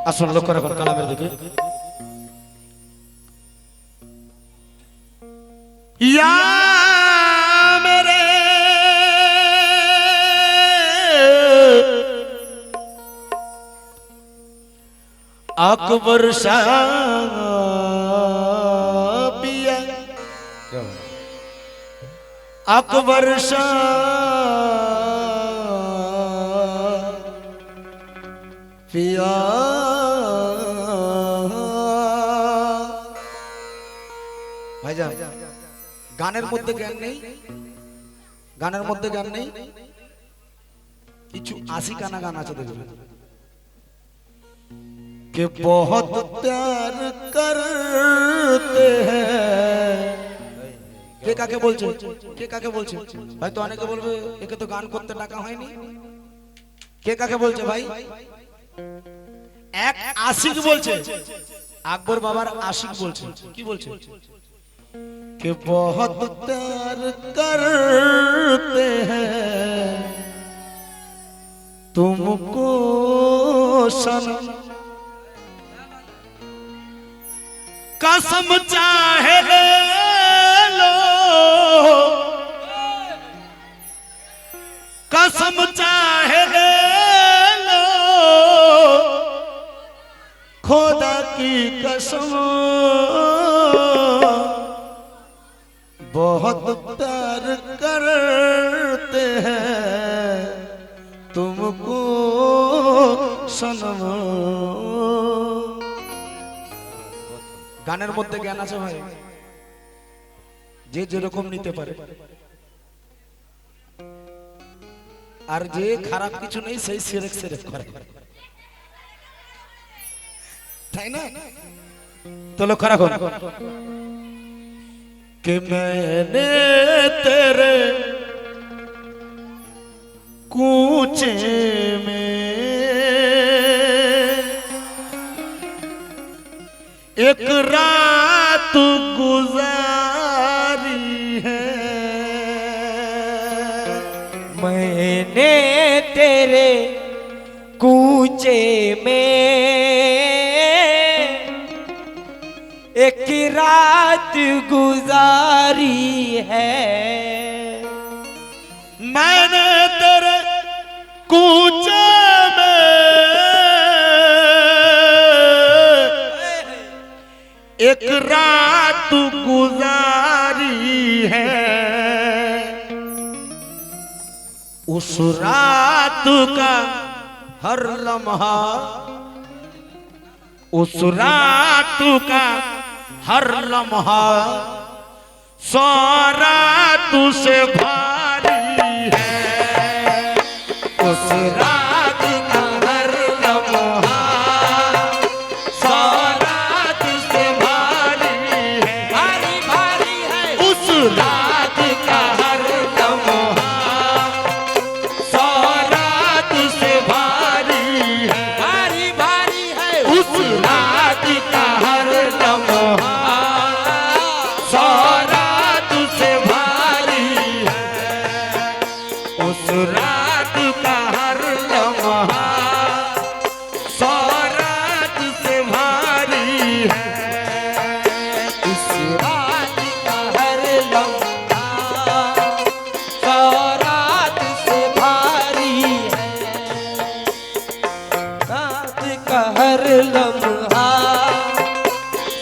আসুন লক্ষ্য রাখুন কালামের দিকে। ইয়া মেরে আকবর শাহ পিয়া, আকবর শাহ পিয়া ভাইজান, গানের মধ্যে জ্ঞান নেই, গানের মধ্যে জ্ঞান নেই, কিছু আশিকানা গান আছে দেখবেন। कि बहुत प्यार करते हैं, কে কাকে বলছে, কে কাকে বলছে? হয়তো অনেকে বলবে একে তো গান করতে ডাকা হয়নি। কে কাকে বলছে ভাই? এক আশিক বলছে, আকবর বাবার আশিক বলছে। কি বলছে? कि बहुत प्यार करते हैं तुमको सनम, कसम चाहे ले लो, कसम चाहे ले लो, खुदा की कसम बहुत प्यार करते हैं तुमको सनम। গানের মধ্যে জ্ঞান আছে ভাই, যে যেরকম নিতে পারে, আর যে খারাপ কিছু নেই সেই সেরেক সেরেক করে, তাই না? তো লক্ষ্য রাখুন। कि मैंने तेरे कूचे में एक रात गुजारी है, मैंने तेरे कूचे में एक रात गुजारी है, मैंने तेरे कूचे में एक रात गुजारी है, उस रात का हर लम्हा, उस रात का हर लम्हा सौ रात से भारी है, उस रात का हर लम्हा सौ रात से भारी है, भारी भारी है, उस रात का हर लम्हा सौ रात से भारी है, भारी भारी है, उस रात का हर लम्हा सौ रात से भारी है, उस रात का हर लम्हा सौ रात से भारी है, इस रात का हर लम्हा सौ रात से भारी है, रात का हर लम्हा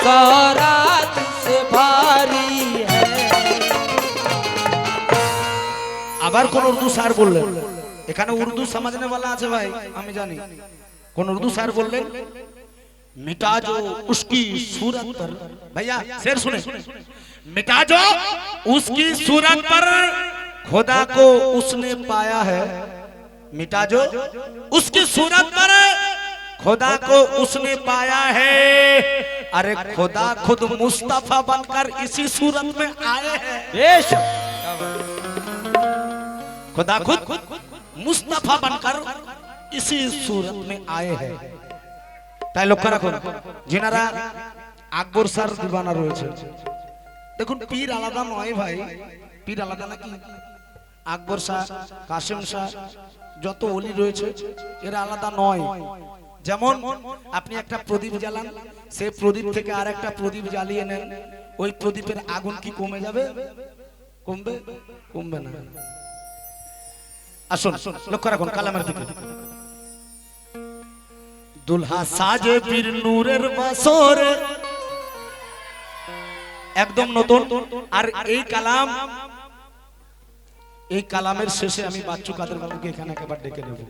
सौ रात से भारी है। আবার কোন উর্দু স্যার বললেন, এখানে উর্দু समझने वाला আছে ভাই, আমি জানি। কোন উর্দু স্যার বললেন, मिटा जो उसकी सूरत पर, भैया शेर सुने, मिटा जो उसकी सूरत पर खुदा को उसने पाया है, मिटा जो उसकी सूरत पर खुदा को उसने पाया है, अरे खुदा खुद मुस्तफा बनकर इसी सूरत में आए हैं, बेशक खुदा खुद मुस्तफा बनकर इसी सूरत में आए हैं। তাই লক্ষ্য রাখুন, যিনারা আকবর স্যার দিবানা রয়েছে, দেখুন পীর আলাদা নয় ভাই, পীর আলাদা নাকি? আকবর শাহ, কাসেম শাহ, যত ওলি রয়েছে এরা আলাদা নয়। যেমন আপনি একটা প্রদীপ জ্বালান, সেই প্রদীপ থেকে আর একটা প্রদীপ জ্বালিয়ে নেন, ওই প্রদীপের আগুন কি কমে যাবে? কমবে? কমবে না। আসুন লক্ষ্য রাখুন কালামের দিকে। দুলহা সাজে পীর নূরের বাসর, একদম নতুন। আর এই কালামের শেষে আমি বাচ্চু কাদের বাবুকে এখানে একবার ডেকে নেব।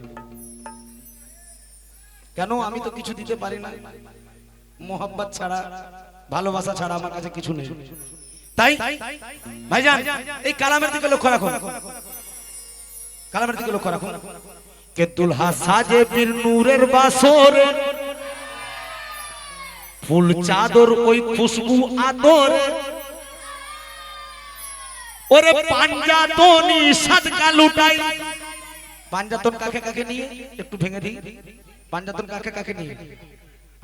কেন? আমি তো কিছু দিতে পারি না, মোহাব্বত ছাড়া, ভালোবাসা ছাড়া আমার কাছে কিছু নেই। তাই ভাইজান এই কালামের দিকে লক্ষ্য রাখুন, কালামের দিকে লক্ষ্য রাখুন। কে দুলহা সাজে পীর নূরের বাসর, ফুল চাদর ওই খুশবু আদর, ওরে পাঞ্জাতনি সাদকা লুটাই। পাঞ্জাতন কাকে কাকে নিয়ে একটু ভেঙে দিই। পাঞ্জাতন কাকে কাকে নিয়ে?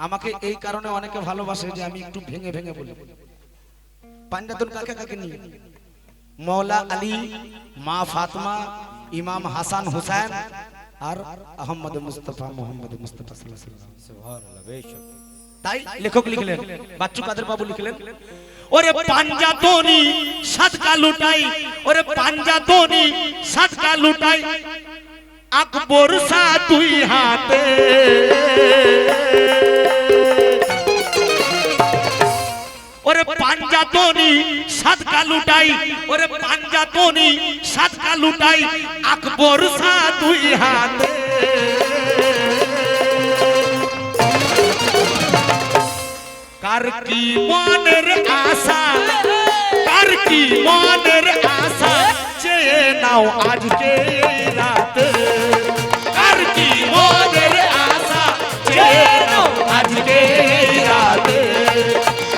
আমাকে এই কারণে অনেকে ভালোবাসে যে আমি একটু ভেঙে ভেঙে বলি। পাঞ্জাতন কাকে কাকে নিয়ে? মৌলা আলী, মা ফাতেমা, ইমাম হাসান হুসাইন আর আহমদ মুস্তাফা, মোহাম্মদ মুস্তাফা সাল্লাল্লাহু আলাইহি ওয়াসাল্লাম। সুবহানাল্লাহ। বেশক। তাই লেখক লিখলেন, বাচ্চু কাদের বাবু লিখলেন, ওরে পাঞ্জাতনি সাদকা লুটাই, ওরে পাঞ্জাতনি সাদকা লুটাই, আকবর সা দুই হাতে, ওরে পাঞ্জাতনি সাদকা লুটাই, ওরে পাঞ্জাতনি সাদকা লুটাই, আকবর সা দুই হাতে। কার কি মনের আশা, কার কি মনের আশা, চেয়ে নাও আজকে এই রাতে। কার কি মনের আশা, চেয়ে নাও আজকে এই রাতে।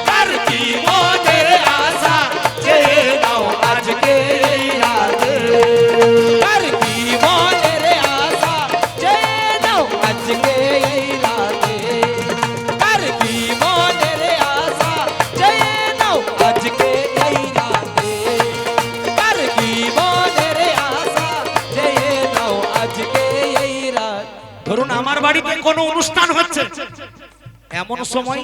কার কি মনের আশা, চেয়ে নাও আজকে এই রাতে। কার কি মনের আশা, চেয়ে নাও আজকে এই রাতে। কার কি মনের আশা, চেয়ে নাও আজকে এই রাতে। কার কি মনের আশা, চেয়ে নাও আজকে এই রাত। ধরুন আমার বাড়িতে কোনো অনুষ্ঠান হচ্ছে, এমন সময়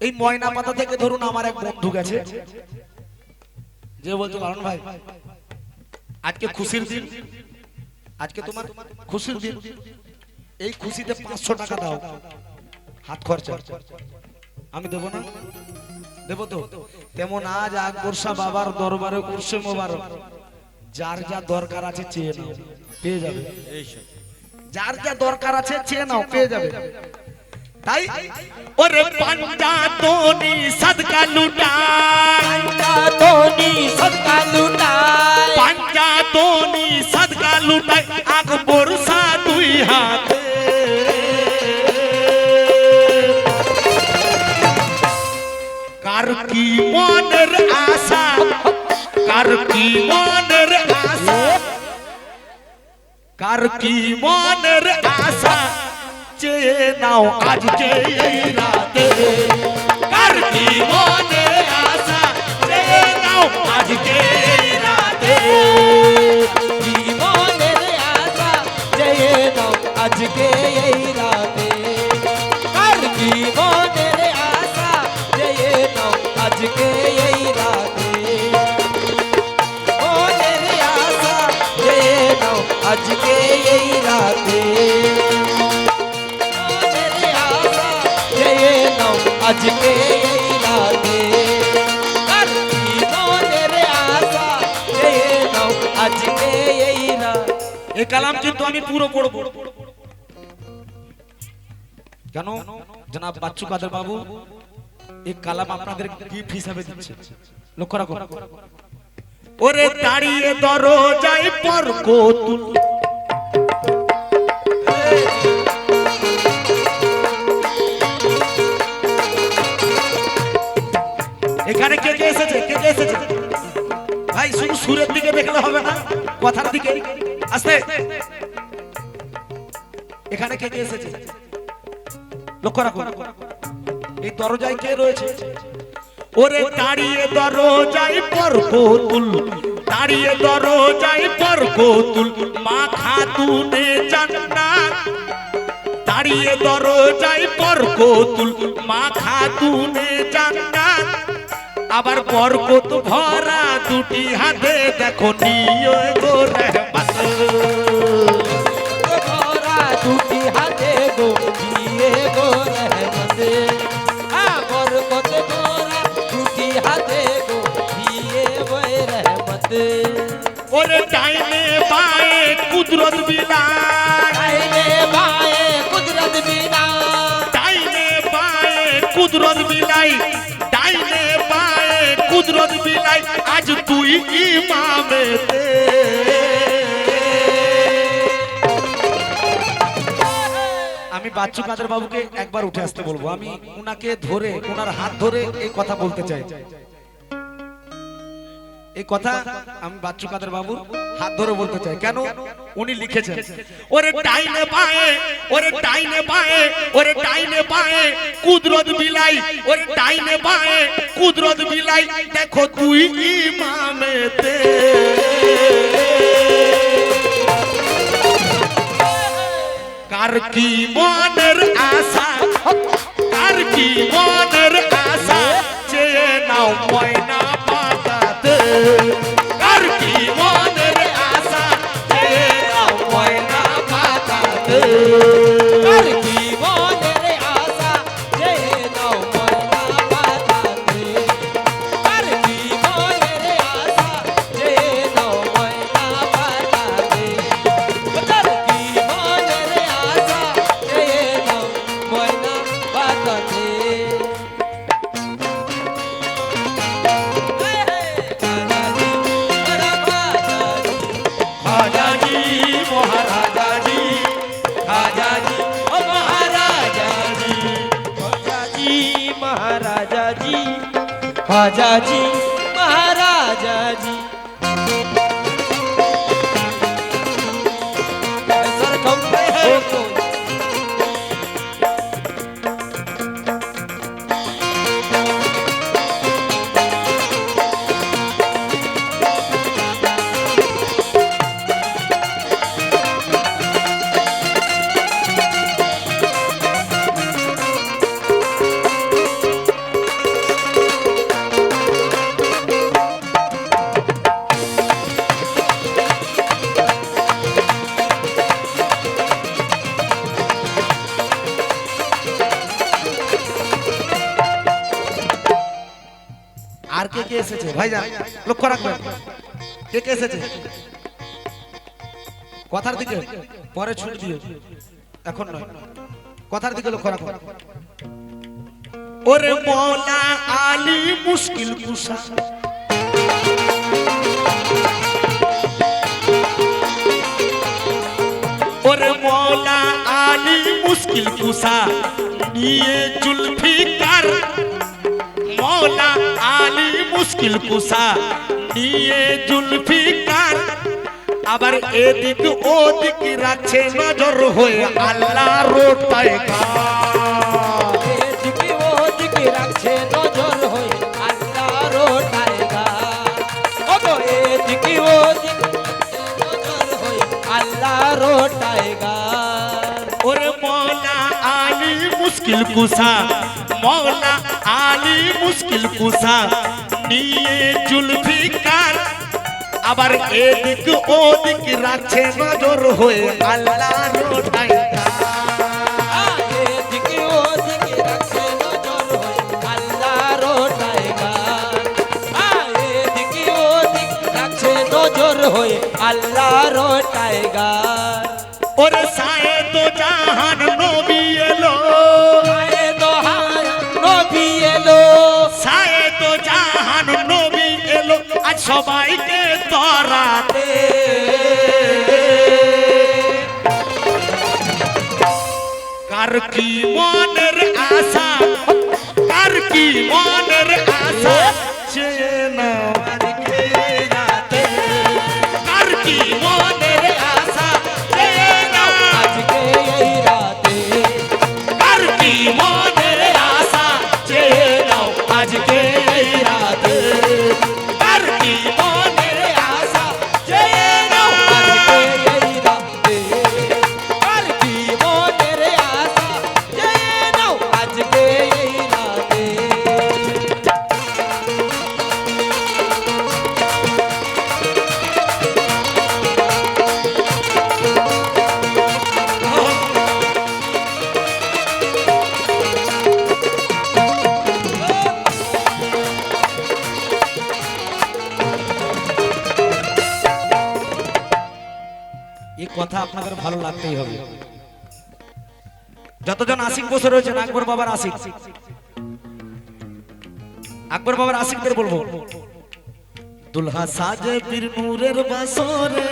এই ময়না পাতা থেকে ধরুন আমার এক বন্ধু গেছে, যে বলছে লালন ভাই আজকে খুশির দিন, আজকে তোমার খুশির দিন, এই খুশিতে 500 টাকা দাও হাত খরচা। আমি দেবো না? দেবো তো। তেমন আজ আকবর শাহ বাবার দরবারে উরসে মোবারক, যার যা দরকার আছে চেয়ে নাও, পেয়ে যাবে। যার যা দরকার আছে চেয়ে নাও, পেয়ে যাবে। তাই ওরে পাঞ্জাতনি সাদকা লুটাই, পাঞ্জাতনি সাদকা লুটাই, পাঞ্জাতনি সাদকা লুটাই, আকবর শাহ দুই হাতে। কার কি মনের আশা, কার কি মনের আশা, কার কি মনের আশা, চেয়ে নাও আজকে এই রাতে। কার কি মনের আশা, চেয়ে নাও আজকে এই রাতে। কি মনের আশা, চেয়ে নাও আজকে এই রাতে। কার কি মনের আশা, চেয়ে নাও আজকে এই রাতে। মনের আশা, চেয়ে নাও আজকে এই রাতে। মনের আশা, চেয়ে নাও আজকে এই রাতে। কার কি মনের আশা, চেয়ে নাও আজকে এই রাতে। এই কালাম কিন্তু আমি পুরো পড়ব। কেন? জনাব বাচ্চু কাদের বাবু এই কালাম আপনাদের গিফট হিসাবে দিচ্ছে। লক্ষ্য রাখুন। ওরে দাঁড়িয়ে দরজায় পর কতুল, এখানে কে কে এসেছে? কে কে এসেছে ভাই? শুধু সুরের দিকে দেখলে হবে না, কথার দিকে আস্তে। এখানে কে কে এসেছে লক্ষ্য রাখুন। এই দরজায় কে রয়েছে? ওরে দাঁড়িয়ে দরজায় পর কতুল, দাঁড়িয়ে দরজায় পর কতুল, মা খাতুনে জান্নাত। দাঁড়িয়ে দাঁড়িয়ে দরজায় বরকতুল মা খাতুনে জান্নাত আবার বরকত ভরা দুটি হাতে দেখো নিয়ে গো রহমত ভরা দুটি হাতে গো দিয়ে গো রহমতে বরকত ভরা দুটি হাতে গো দিয়ে গো রহমতে ওরে ডাইনে বায়ে কুদরত বিলায় ডাইনে বায়ে কুদরত বিলায় ডাইনে বায়ে কুদরত বিলাই ডাইনে বায়ে কুদরত বিলাই আজ তুই ইমামেতে আমি বাচ্চু কাদের বাবুকে একবার উঠে আসতে বলবো আমি উনাকে ধরে ওনার হাত ধরে এই কথা বলতে চাই এই কথা আমি বাচ্চু কাদের বাবুর হাত ধরে বলতে চাই কেন উনি লিখেছেন ওরে ডাইনে বায়ে ওরে ডাইনে বায়ে ওরে ডাইনে বায়ে কুদরত বিলাই ওরে ডাইনে বায়ে কুদরত বিলাই দেখো তুই ইমামেতে কার কি মনের আশা কার কি মনের আশা চেয়ে নাও ময়না পাতাতে কার কি মনের আশা চেয়ে নাও ময়না পাতাতে কার কি মনের আশা যে নাও ময়না পাতাতে কার কি মনের আশা যে নাও ময়না পাতাতে কার কি মনের আশা যে নাও ময়না পাতাতে খাজাজি মহারাজাজি খাজাজি ও মহারাজাজি খাজাজি মহারাজাজি খাজাজি মহারাজাজি सर कमरे हैं আর কে কে এসেছে ভাইজান লক্ষ্য রাখবেন কে কে এসেছে কথার দিকে পরে ছুট দিও এখন নয় কথার দিকে লক্ষ্য রাখো ওরে মৌলা আলী মুশকিল কুশা ওরে মৌলা আলী মুশকিল কুশা নিয়ে জুলফিকার মৌলা আলী মুশকিল কুশা নিয়ে জুলফিকার আবার এদিক ওদিক রাখছে নজর হয়ে আল্লাহ রোটায় এদিকে ওদিকে রাখছে নজর হয়ে আল্লাহ রোটায়গা ওগো এদিকে ওদিকে নজর হয়ে আল্লাহ রোটায়গা ওরে মৌলা আলী মুশকিল কুশা মৌলা আলী মুশকিল কুশা নিয়ে জুলফিকার আবার এদিক ওদিক রাখছে নজর হয়ে আল্লাহ রোটায় এদিকে ওদিকে রাখছে নজর হয়ে আল্লাহ রোটায়গা এদিকে ওদিকে রাখছে নজর হয়ে আল্লাহ রোটায়গা ওরে সায়ে তো জাহান নবী এলো সায়ে দোহান নবী এলো সায়ে তো জাহান নবী এলো আজ সবাইকে তরাতে কার কি মনের আশা কার কি মনের আশা চেনা আজকে রাতে কার কি মনের আশা চেনা আজকে এই রাতে কার কি মনের আশা চেনা আজকে এই রাতে কার কি মনের আশা চেনা আজকে এই রাতে আর কি মনের আশা এই কথা আপনাদের ভালো লাগতেই হবে। যতজন আশিক বসে রয়েছেন আকবর বাবার আশিক, আকবর বাবার আশিকদের বলবো, দুলহা সাজে পীর নূরের বাসরে,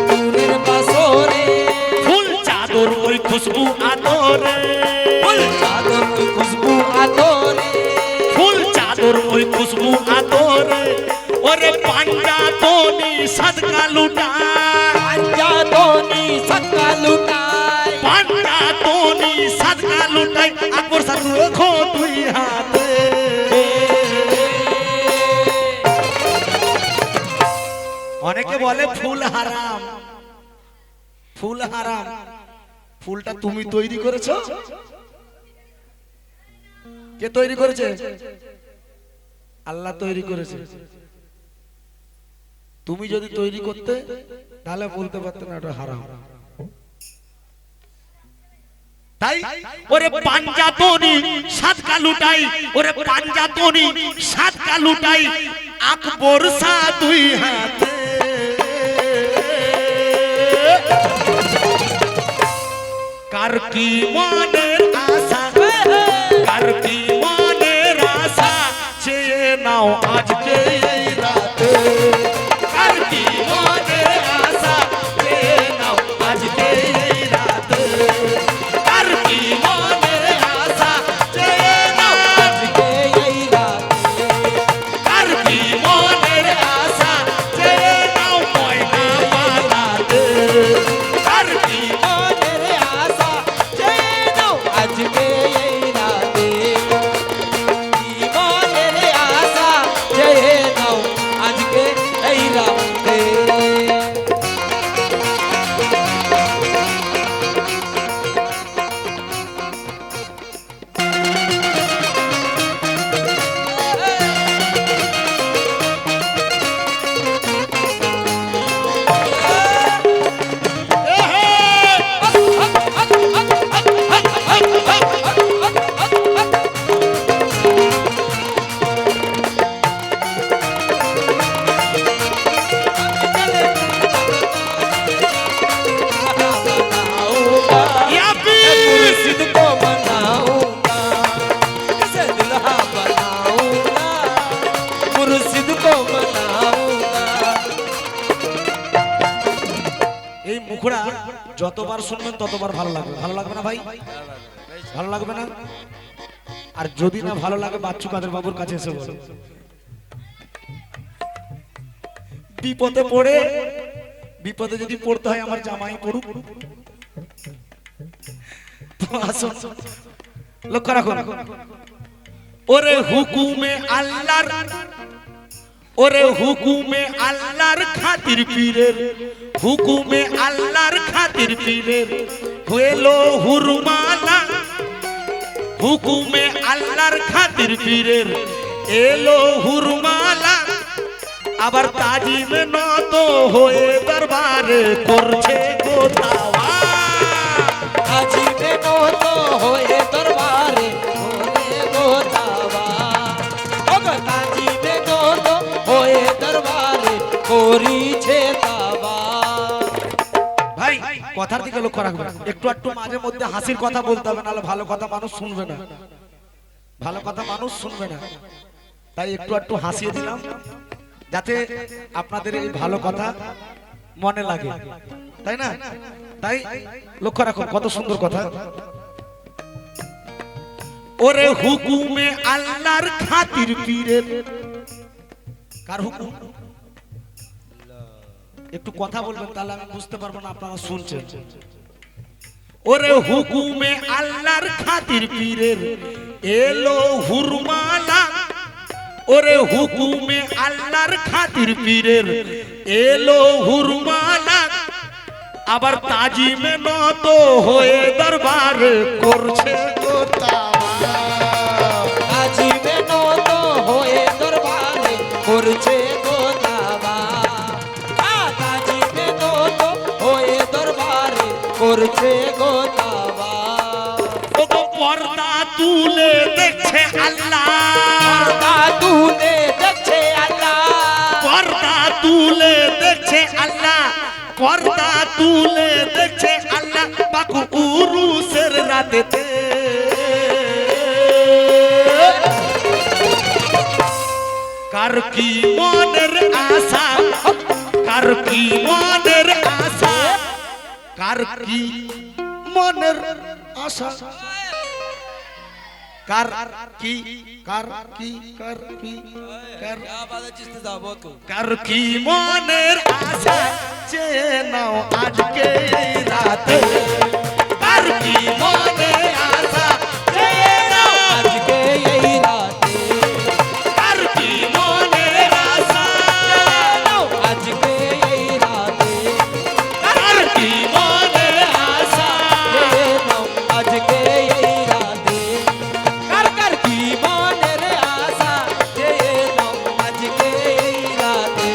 নূরের বাসরে, ফুল চাদর ওই খুশবু আদরে, ফুল চাদর ওই খুশবু আদরে, ফুল চাদর ওই খুশবু আদরে, ওরে পাঞ্জাতনি সদকা লুটায়, পাঞ্জাতনি সদকা লুটায়, পাঞ্জাতনি সদকা লুটায়, আকবর সাথ রাখো দুই হাতে। অনেকে বলে ফুল হারাম, ফুল হারাম, ফুলটা তুমি তৈরি করেছো? কে তৈরি করেছে? আল্লাহ তৈরি করেছে। তুমি যদি তৈরি করতে তাহলে বলতে পারতে না এটা হারাম। তাই ওরে পাঞ্জাতনি সাদকা লুটাই, ওরে পাঞ্জাতনি সাদকা লুটাই, আকবর সা দুই হাতে। কার কি মনের আশা, কার কি মনের আশা, চেয়ে নাও আজকে এই রাতে। কার কি মনের আশা, চেয়ে নাও আজকে এই রাতে। কার কি মনের আশা, চেয়ে নাও আজকে এই রাতে, কার কি মনের আশা, চেয়ে নাও ময়না পালাতে। কার কি মনের আশা চেয়ে নাও আজকে এই রাতে, মনের আশা চেয়ে নাও আজকে এই রাতে। या फिर मुर्शिद को मनाऊंगा, इसे दुल्हा बनाऊंगा, मुर्शिद को मनाऊंगा। এই মুখড়া যতবার শুনবেন ততবার ভালো লাগবে। ভালো লাগবে না ভাই? ভালো লাগবে না? আর যদি না ভালো লাগে বাচ্চু কাদের বাবুর কাছে এসে বলো। বিপদে পড়ে, বিপদে যদি পড়তে হয় আমার জামাই পড়ুক। তো আসুন, লক্ষ্য রাখুন, ওরে হুকুমে আল্লাহর, ওরে হুকুমে আল্লাহর খাতির পীরের, হুকুমে আল্লাহর খাতির পীরের হইলো হুরমালা, হুকুমে আল্লাহর খাতির পীরের এলো হুরমালা, আবার তাজিমে নত হয়ে দরবারে করছে গোতাওয়া। আজিবে নত হয়ে দরবারে করে গোতাবা, ওগো আজিবে নত হয়ে দরবারে করিছে তাবা। ভাই কথার দিকে লক্ষ্য রাখবেন, একটু একটু মাঝে মধ্যে হাসির কথা বলতে হবে, নাহলে ভালো কথা মানুষ শুনবে না, ভালো কথা মানুষ শুনবে না। তাই একটু একটু হাসিয়ে দিলাম যাতে আপনাদের এই ভালো কথা মনে লাগে, তাই না? তাই লক্ষ্য রাখুন কত সুন্দর কথা। ওরে হুকুমে আল্লাহর খাতির পীরের, কার হুকুম? একটু কথা বলবেন তাহলে আমি বুঝতে পারবো না আপনারা শুনছেন। ওরে হুকুমে আল্লাহর খাতির পীরের এলো হুরমালা, ওরে হুকুমে আল্লাহর খাতির পীরের এলো হুরমালা, আবার তাজিমে নত হয়ে দরবার করছে গোতাওয়া। আজিবে নত হয়ে দরবারে করছে গোতাবা, আজিবে নত হয়ে দরবারে করছে গোতাবা। ও তো পর্দা তুলে দেখছে আল্লাহ, পর্দা তুলে দেখছে আল্লাহ, পর্দা তুলে দেখছে আল্লাহ, পর্দা তুলে দেখছে আল্লাহ পাক উরুসের রাতেতে। কার কি মনের আশা, কার কি মনের আশা, কার কি মনের আশা, কার কি কার কি কার কি কার কার কি মনের আশা চেয়ে নাও আজকে এই রাতে। কার কি মনের আশা চেয়ে নাও আজকে এই রাতে, কার কি মনের আশা আজকে এই রাতে, কার কি মনের আশা আজকে এই রাতে, কার কার কি মনের আশা চেয়ে নাও আজকে এই রাতে।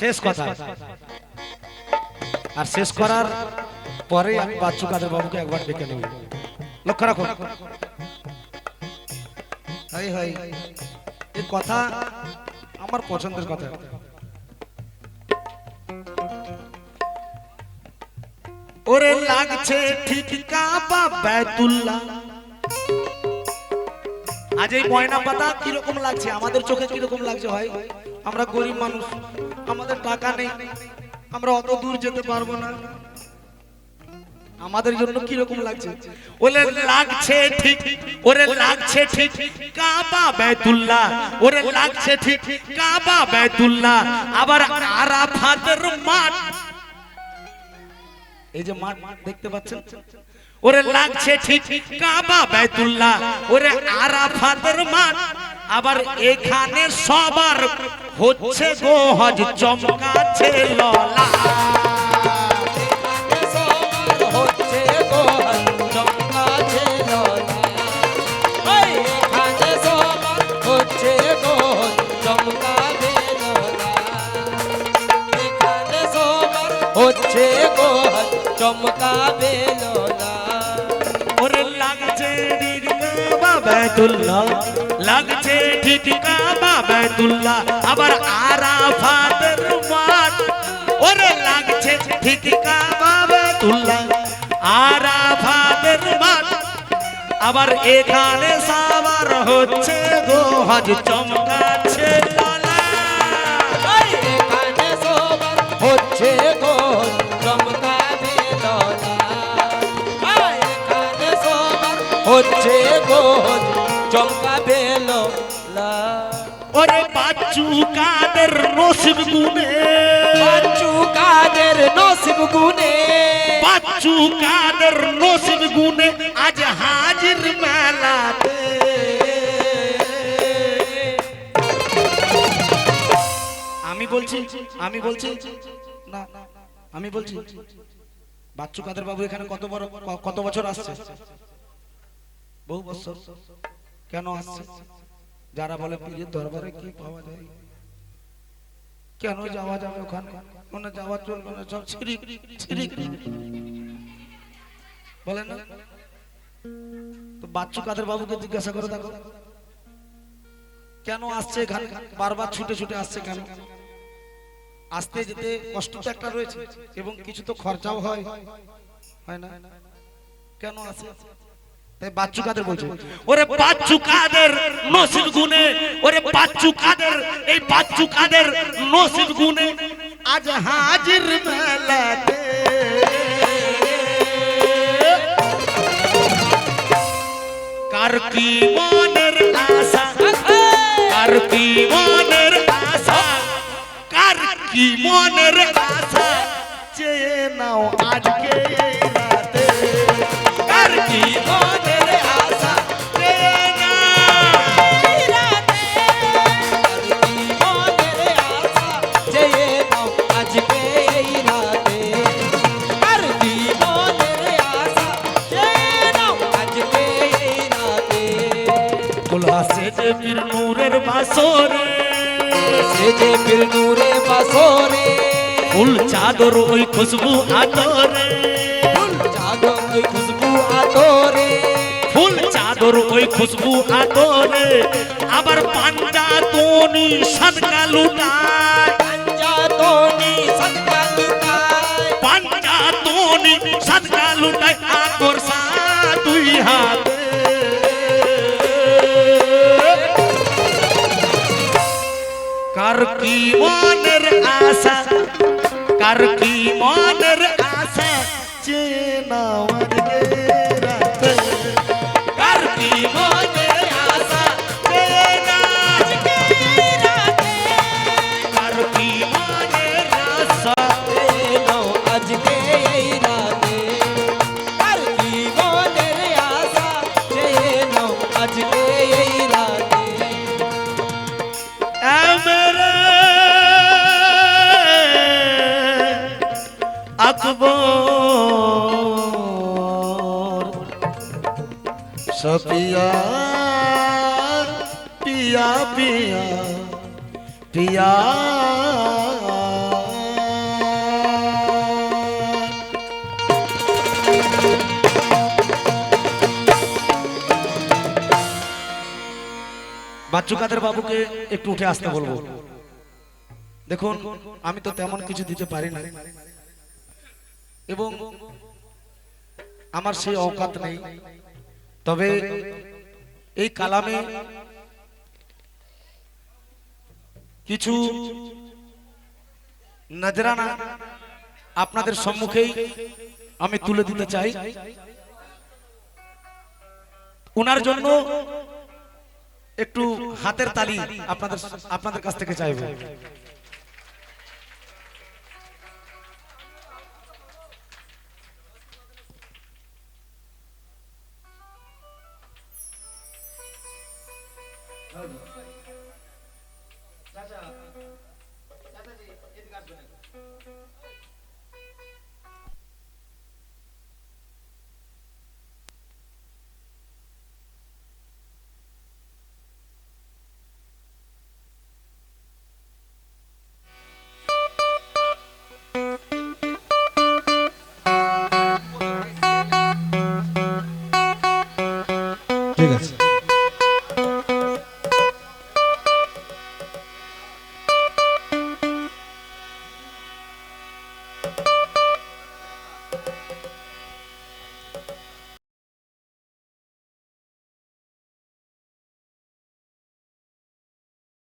শেষ কথা, আর শেষ করার পরে আমি বাচ্চু কাদের বাবুকে একবার ডেকে নেব। লক্ষ্য রাখো, হাই হাই, এই কথা আমার পছন্দের কথা। ওরে লাগছে ঠিক কাবা বাইতুল্লাহ। আজ এই ময়না পাতা কিরকম লাগছে, আমাদের চোখে কিরকম লাগছে ভাই? আমরা গরিব মানুষ, আমাদের টাকা নেই, আমরা অত দূর যেতে পারবো না। আমাদের জন্য কিরকম লাগছে? ওরে লাগছে ঠিক, ওরে লাগছে ঠিক কাবা বাইতুল্লাহ, ওরে লাগছে ঠিক কাবা বাইতুল্লাহ। আবার আরাফাতের মাঠ, এই যে মাঠ দেখতে পাচ্ছেন, ওরে লাগছে ঠিক কাবা বাইতুল্লাহ, ওরে আরাফাতের মাঠ। আবার এখানে সবার হচ্ছে গো হজ, চমকাছে ললা। হচ্ছে গো চমকাছে ললা, এখানে সবার হচ্ছে গো চমকাবে ললা, এখানে সবার হচ্ছে গো চমকাবে ললা। ওরে লাগছে ঠিক কাবা বাইতুল্লাহ, লাগছে ঠিক কাবা বাইতুল্লাহ। আবার আরাফাতের মাঠ, ওরে লাগছে ঠিক কাবা বাইতুল্লাহ, আরাফাতের মাঠ। আবার এখানে সবার হচ্ছে গো হজ, চমকাছে ললা। এখানে সবার হচ্ছে গো চমকাবে ললা, এখানে সবার হচ্ছে গো চমকাবে ললা। ওরে বাচ্চু কাদের নসিব গুনে, বাচ্চু কাদের নসিব গুনে, বাচ্চু কাদের নসিব গুনে আজ হাজির মেলাতে। আমি বলছি, আমি বলছি না, আমি বলছি বাচ্চু কাদের বাবু এখানে কত বছর আসছে? বহু বছর। কেন আসছে? যারা বলে পীরের দরবারে কি পাওয়া যায়, কেন যাওয়া যাবে ওখানে? ওখানে যাওয়া চলবে না, সব ছিরিক ছিরিক বলে না। তো বাচ্চু কাদের বাবুকে জিজ্ঞাসা করে দেখো কেন আসছে এখানে, বারবার ছুটে ছুটে আসছে কেন? আসতে যেতে কষ্ট তো একটা রয়েছে এবং কিছু তো খরচাও হয়, হয় না? কেন আসে? তাই বাচ্চু কাদের বলছে, ওরে বাচ্চু কাদের নসিব গুনে, ওরে বাচ্চু কাদের, এই বাচ্চু কাদের নসিব গুনে আজ হাজির মেলাতে। কার কি মনের আশা, কার কি মনের আশা, কার কি মনের আশা চেয়ে নাও আজকে এই রাতে। কার কি মনের আশা চেয়ে নাও সেজে পীর নূরের বাসরে সেজে পীর নূরে বাসরে ফুল চাদর ওই খুশবু আতরে চাদর ওই খুশবু আতরে ফুল চাদর ওই খুশবু আতরে আবার পাঞ্জা তোনি সদকা লুটায় পাঞ্জাতনি সদকা লুটায় পাঞ্জা তোনি সদকা লুটায় আকর সা দুই হাতে কার কি মনের আশা কার কি মনের আশা চেনাওয়ার রাতে কার কি মনের আশা চেনা কার কি মনের আশা এলো আজকে এই রাতে আর কি মনের আশা এলো আজকে এই রাতে এ মেরে আকবর সপিয়া পিয়া পিয়া পিয়া বাচ্চু কাদের বাবুকে একটু উঠে আসতে বলবো। দেখুন আমি তো তেমন কিছু দিতে পারি না এবং আমার সেই অকাত নেই, তবে এই কালামে কিছু নজরানা আপনাদের সম্মুখেই আমি তুলে দিতে চাই। ওনার জন্য একটু হাতের তালি আপনাদের কাছ থেকে চাইব। ঠিক আছে।